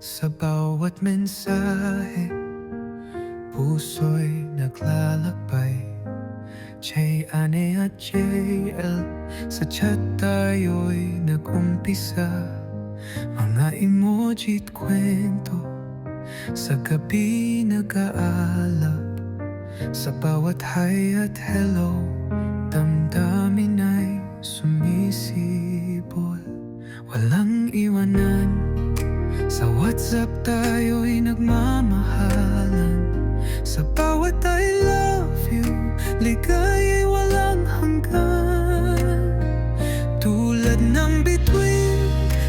Sa bawat mensahe, puso'y naglalakbay. J-Ane at JL, sa chat tayo'y nag-umpisa. Mga emoji't kwento, sa gabi nag-aalap. Sa bawat hi at hello, damdamin ay sumisibol. Walang iwanan, sa WhatsApp tayo'y nagmamahalan. Sa bawat I love you, ligaya'y walang hanggan. Tulad ng bituin,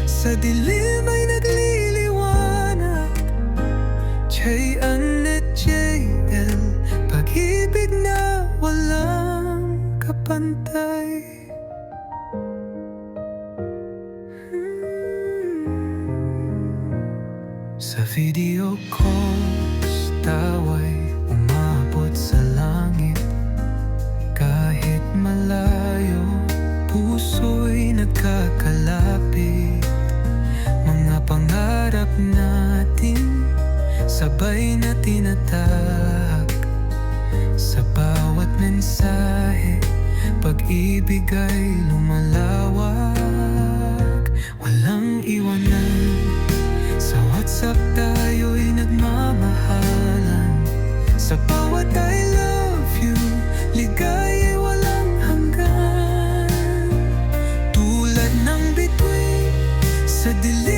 sa dilim ay nagliliwanag. J-An at JL, pag-ibig na walang kapantay. Sa video calls, tawa'y umabot sa langit. Kahit malayo, puso'y nagkakalapit. Mga pangarap natin, sabay na tinatahak. Sa bawat mensahe, pag-ibig ay lumalawak. Walang iwanan, sa WhatsApp tayo'y nagmamahalan. Sa bawat I love you, ligaya'y walang hanggan. Tulad ng bituin, sa dilim